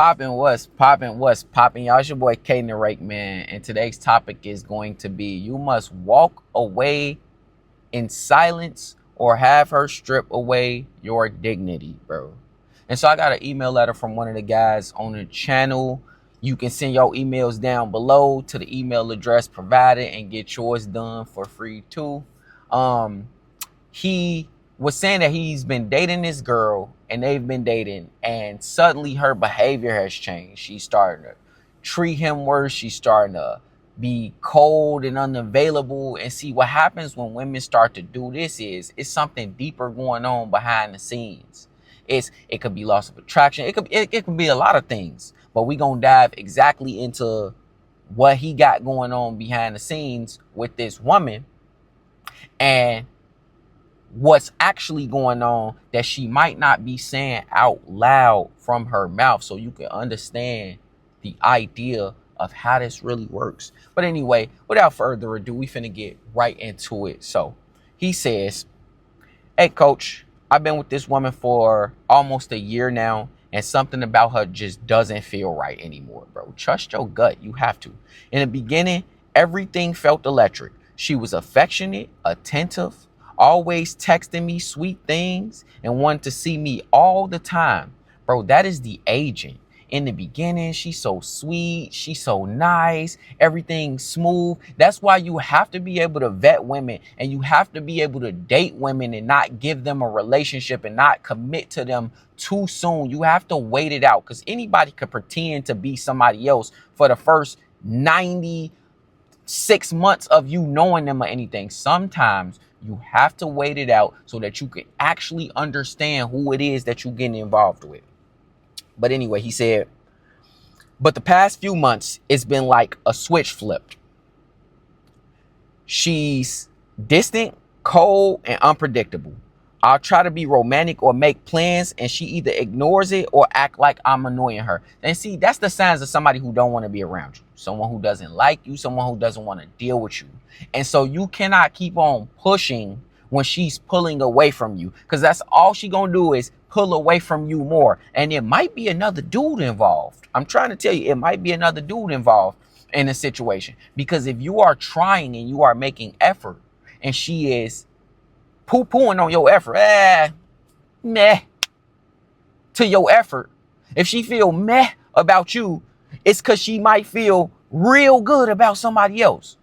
What's popping? Y'all, it's your boy K the Rake Man, and today's topic is going to be you must walk away in silence or have her strip away your dignity, bro. And so I got an email letter from one of the guys on the channel. You can send your emails down below to the email address provided and get yours done for free too. He was saying that he's been dating this girl and they've been dating, and suddenly her behavior has changed. She's starting to treat him worse. She's starting to be cold and unavailable. And see, what happens when women start to do this is it's something deeper going on behind the scenes. It could be loss of attraction. It could be a lot of things. But we gonna dive exactly into what he got going on behind the scenes with this woman and what's actually going on that she might not be saying out loud from her mouth, so you can understand the idea of how this really works. But anyway, without further ado, we finna get right into it. So he says, "Hey coach, I've been with this woman for almost a year now, and something about her just doesn't feel right anymore, bro. Trust your gut. You have to. In the beginning, everything felt electric. She was affectionate, attentive, always texting me sweet things, and wanted to see me all the time. Bro, that is the agent. In the beginning, she's so sweet, she's so nice, everything's smooth. That's why you have to be able to vet women, and you have to be able to date women and not give them a relationship and not commit to them too soon. You have to wait it out, because anybody could pretend to be somebody else for the first 96 months of you knowing them or anything. Sometimes you have to wait it out so that you can actually understand who it is that you're getting involved with. But anyway, he said, but the past few months, it's been like a switch flipped. She's distant, cold, and unpredictable. I'll try to be romantic or make plans, and she either ignores it or act like I'm annoying her. And see, that's the signs of somebody who don't want to be around you. Someone who doesn't like you, someone who doesn't want to deal with you. And so you cannot keep on pushing when she's pulling away from you, because that's all she gonna do is pull away from you more. And it might be another dude involved. I'm trying to tell you, it might be another dude involved in a situation. Because if you are trying and you are making effort and she is poo-pooing on your effort, meh to your effort, if she feel meh about you, it's because she might feel real good about somebody else.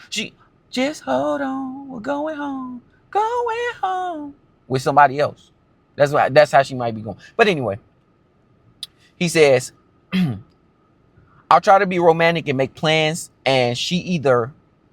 She just hold on, we're going home with somebody else. That's how she might be going. But anyway, he says, I'll try to be romantic and make plans, and she either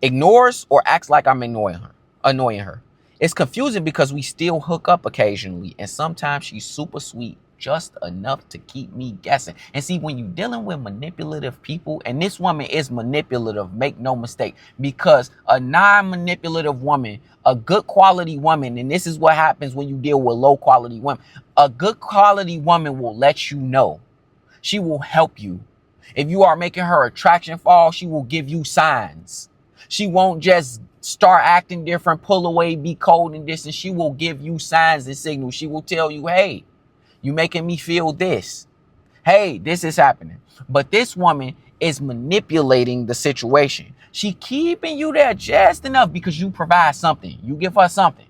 ignores or acts like I'm annoying her. It's confusing because we still hook up occasionally, and sometimes she's super sweet, just enough to keep me guessing. And see, when you're dealing with manipulative people, and this woman is manipulative, make no mistake, because a non-manipulative woman, a good quality woman, and this is what happens when you deal with low quality women, a good quality woman will let you know. She will help you. If you are making her attraction fall, she will give you signs. She won't just start acting different, pull away, be cold and distant. She will give you signs and signals. She will tell you, hey, you making me feel this. Hey, this is happening. But this woman is manipulating the situation. She keeping you there just enough because you provide something. You give her something.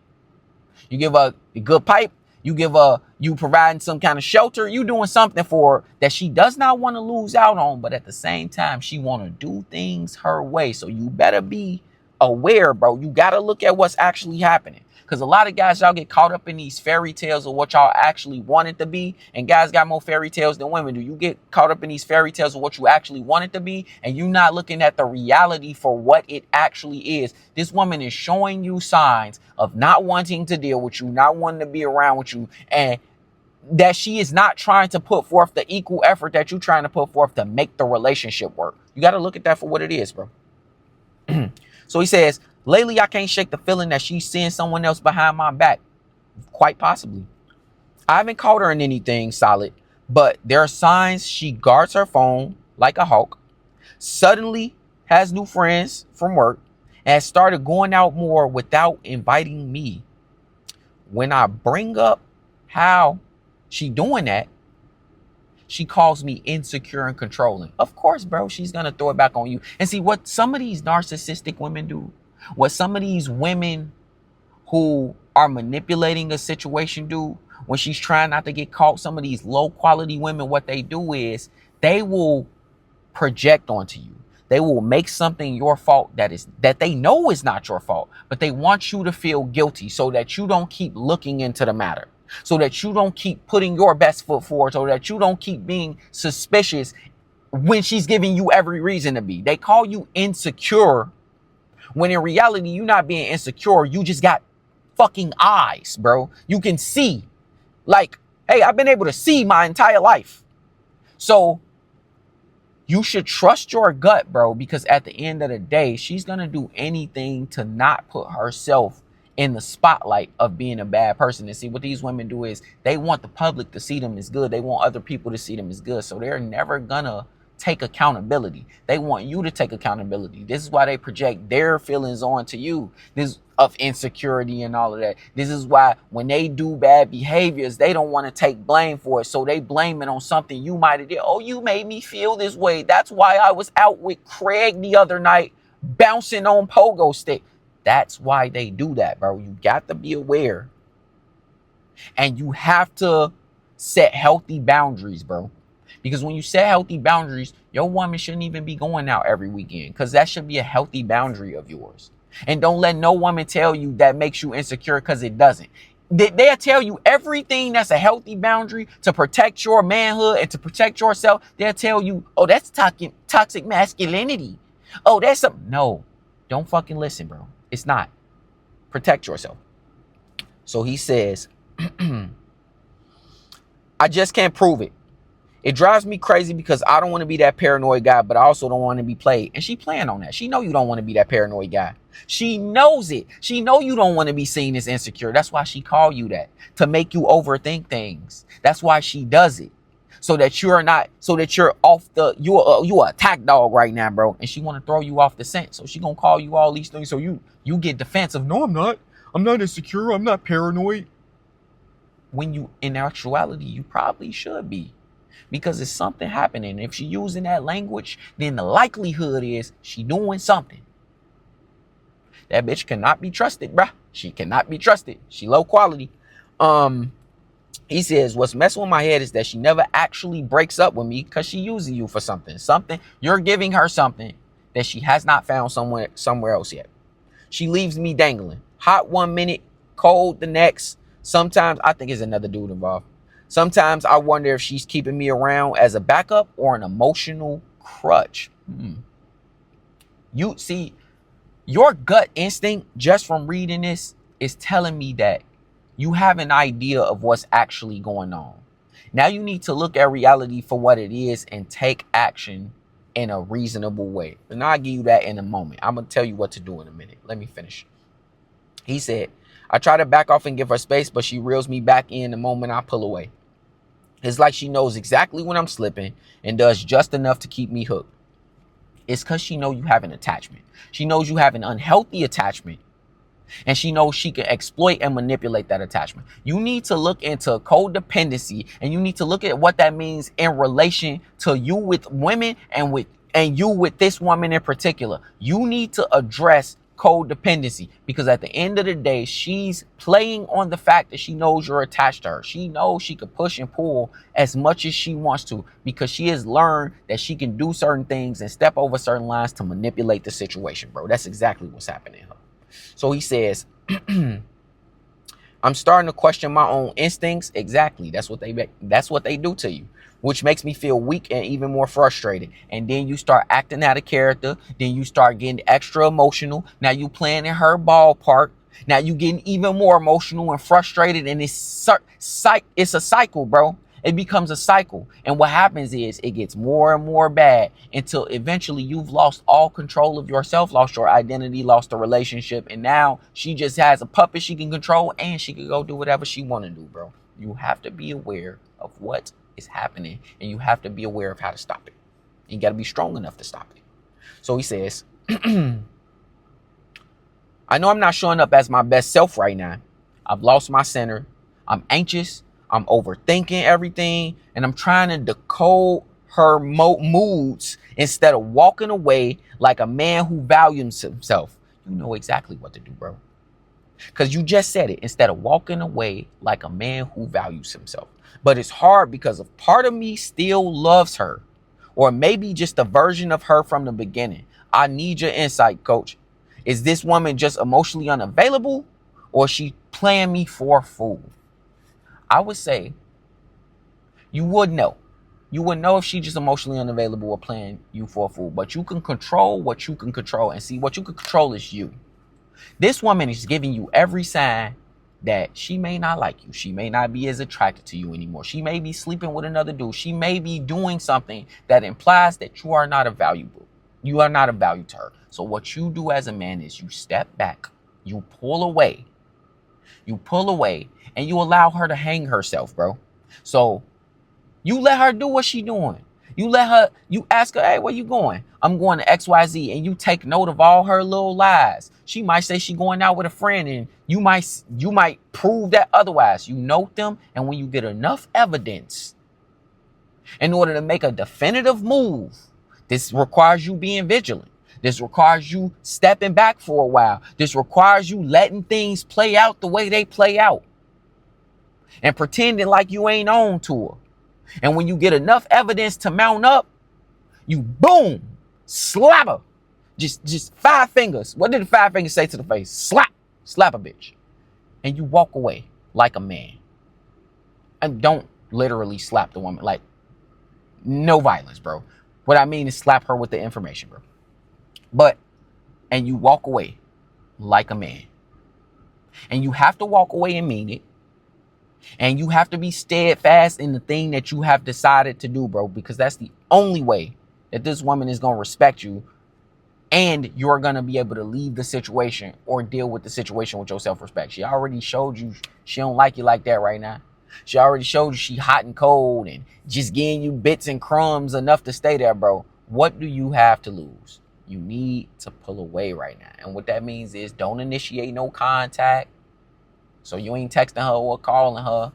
You give her a good pipe. You providing some kind of shelter. You doing something for her that she does not want to lose out on. But at the same time, she want to do things her way. So you better be aware, bro. You got to look at what's actually happening. Because a lot of guys, y'all get caught up in these fairy tales of what y'all actually want it to be. And guys got more fairy tales than women do. You get caught up in these fairy tales of what you actually want it to be. And you're not looking at the reality for what it actually is. This woman is showing you signs of not wanting to deal with you, not wanting to be around with you. And that she is not trying to put forth the equal effort that you're trying to put forth to make the relationship work. You got to look at that for what it is, bro. So he says, lately, I can't shake the feeling that she's seeing someone else behind my back. Quite possibly. I haven't caught her in anything solid, but there are signs she guards her phone like a hawk, suddenly has new friends from work, and has started going out more without inviting me. When I bring up how she doing that, She calls me insecure and controlling. Of course, bro, she's going to throw it back on you. And see what some of these narcissistic women do, what some of these women who are manipulating a situation do when she's trying not to get caught, some of these low quality women, what they do is they will project onto you. They will make something your fault that they know is not your fault, but they want you to feel guilty so that you don't keep looking into the matter, so that you don't keep putting your best foot forward, so that you don't keep being suspicious when she's giving you every reason to be. They call you insecure when in reality you're not being insecure. You just got fucking eyes, bro. You can see. Like, hey, I've been able to see my entire life. So you should trust your gut, bro, because at the end of the day, she's going to do anything to not put herself in the spotlight of being a bad person. And see, what these women do is they want the public to see them as good. They want other people to see them as good. So they're never going to take accountability. They want you to take accountability. This is why they project their feelings onto you. This of insecurity and all of that. This is why when they do bad behaviors, they don't want to take blame for it. So they blame it on something you might have did. Oh, you made me feel this way. That's why I was out with Craig the other night bouncing on pogo stick. That's why they do that, bro. You got to be aware. And you have to set healthy boundaries, bro. Because when you set healthy boundaries, your woman shouldn't even be going out every weekend, because that should be a healthy boundary of yours. And don't let no woman tell you that makes you insecure, because it doesn't. They'll tell you everything that's a healthy boundary to protect your manhood and to protect yourself. They'll tell you, oh, that's toxic masculinity. Oh, that's something. No, don't fucking listen, bro. It's not. Protect yourself. So he says, I just can't prove it. It drives me crazy because I don't want to be that paranoid guy, but I also don't want to be played. And she playing on that. She know you don't want to be that paranoid guy. She knows it. She know you don't want to be seen as insecure. That's why she call you that, to make you overthink things. That's why she does it. So that you're off the, you a attack dog right now, bro. And she want to throw you off the scent. So she gonna call you all these things. So you get defensive. No, I'm not. I'm not insecure. I'm not paranoid. When you, in actuality, you probably should be. Because there's something happening. If she using that language, then the likelihood is she doing something. That bitch cannot be trusted, bruh. She cannot be trusted. She low quality. He says, what's messing with my head is that she never actually breaks up with me because she using you for something. You're giving her something that she has not found somewhere else yet. She leaves me dangling. Hot 1 minute, cold the next. Sometimes I think there's another dude involved. Sometimes I wonder if she's keeping me around as a backup or an emotional crutch. You see, your gut instinct just from reading this is telling me that you have an idea of what's actually going on. Now you need to look at reality for what it is and take action in a reasonable way. And I'll give you that in a moment. I'm going to tell you what to do in a minute. Let me finish. He said, I try to back off and give her space, but she reels me back in the moment I pull away. It's like she knows exactly when I'm slipping and does just enough to keep me hooked. It's because she knows you have an attachment. She knows you have an unhealthy attachment. And she knows she can exploit and manipulate that attachment. You need to look into codependency, and you need to look at what that means in relation to you with women and you with this woman in particular. You need to address codependency, because at the end of the day, she's playing on the fact that she knows you're attached to her. She knows she could push and pull as much as she wants to, because she has learned that she can do certain things and step over certain lines to manipulate the situation, bro. That's exactly what's happening to her. So he says, I'm starting to question my own instincts. Exactly. That's what they do to you, which makes me feel weak and even more frustrated. And then you start acting out of character. Then you start getting extra emotional. Now you playing in her ballpark. Now you getting even more emotional and frustrated. And it's a cycle, bro. It becomes a cycle. And what happens is it gets more and more bad until eventually you've lost all control of yourself, lost your identity, lost the relationship. And now she just has a puppet she can control, and she can go do whatever she want to do, bro. You have to be aware of what is happening, and you have to be aware of how to stop it. You got to be strong enough to stop it. So he says, I know I'm not showing up as my best self right now. I've lost my center. I'm anxious. I'm overthinking everything, and I'm trying to decode her moods instead of walking away like a man who values himself. You know exactly what to do, bro. Because you just said it, instead of walking away like a man who values himself. But it's hard because a part of me still loves her, or maybe just a version of her from the beginning. I need your insight, coach. Is this woman just emotionally unavailable, or is she playing me for a fool? I would say you would know. You would know if she just emotionally unavailable or playing you for a fool. But you can control what you can control. And see, what you can control is you. This woman is giving you every sign that she may not like you. She may not be as attracted to you anymore. She may be sleeping with another dude. She may be doing something that implies that you are not a valuable. You are not of value to her. So what you do as a man is you step back, you pull away, and you allow her to hang herself, bro. So you let her do what she doing. You ask her, hey, where you going? I'm going to XYZ, and you take note of all her little lies. She might say she going out with a friend, and you might prove that otherwise. You note them, and when you get enough evidence in order to make a definitive move, this requires you being vigilant. This requires you stepping back for a while. This requires you letting things play out the way they play out and pretending like you ain't on to her. And when you get enough evidence to mount up, you boom, slap her. Just 5 fingers. What did the 5 fingers say to the face? Slap. Slap a bitch. And you walk away like a man. And don't literally slap the woman. Like, no violence, bro. What I mean is slap her with the information, bro. And you walk away like a man. And you have to walk away and mean it. And you have to be steadfast in the thing that you have decided to do, bro, because that's the only way that this woman is going to respect you, and you're going to be able to leave the situation or deal with the situation with your self-respect. She already showed you she don't like you like that right now. She already showed you she hot and cold and just getting you bits and crumbs enough to stay there, bro. What do you have to lose? You need to pull away right now. And what that means is don't initiate no contact. So you ain't texting her or calling her.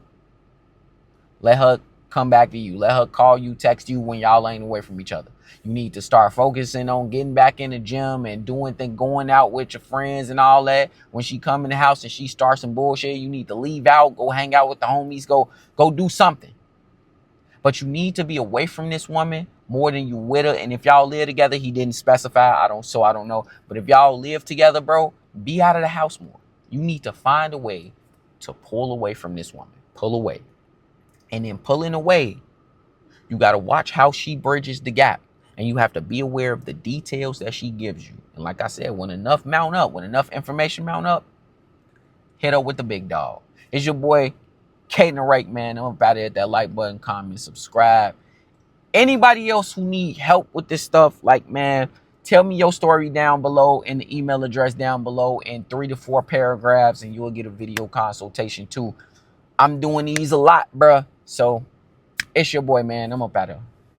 Let her come back to you. Let her call you, text you when y'all ain't away from each other. You need to start focusing on getting back in the gym and doing things, going out with your friends and all that. When she come in the house and she starts some bullshit, you need to leave out, go hang out with the homies, go do something. But you need to be away from this woman more than you with her. And if y'all live together, he didn't specify. I don't know. But if y'all live together, bro, be out of the house more. You need to find a way to pull away from this woman. Pull away. And in pulling away, you got to watch how she bridges the gap. And you have to be aware of the details that she gives you. And like I said, when enough information mount up, hit her with the big dog. It's your boy, Caden Rake, man. I'm about to hit that like button, comment, subscribe. Anybody else who need help with this stuff, like, man, tell me your story down below in the email address down below in 3 to 4 paragraphs, and you'll get a video consultation too. I'm doing these a lot, bruh. So it's your boy, man. I'm up out of here.